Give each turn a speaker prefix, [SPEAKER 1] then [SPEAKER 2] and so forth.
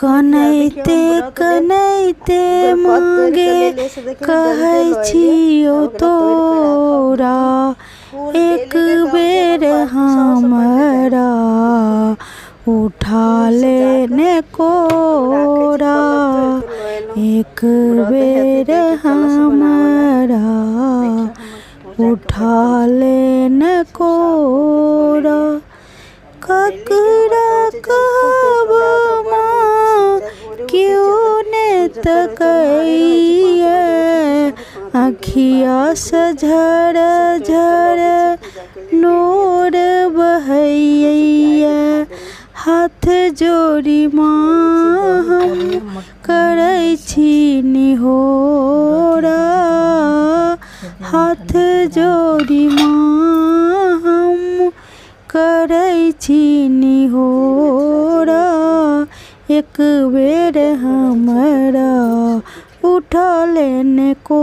[SPEAKER 1] कनैते कनैते मांगे कहै छियो तोरा, एक बेर हमरा उठा लेने कोरा, एक बेर हमरा उठा लेने कोरा। ककरा कहब माँ क्यों ने तकैया, अखिया से झर झर नोर बहैया। हाथ जोड़ी माँ हम करै छी निहोरा, हाथ जोड़ी माँ हम करै छी निहोरा, एक बेर हमरा उठा लेने को।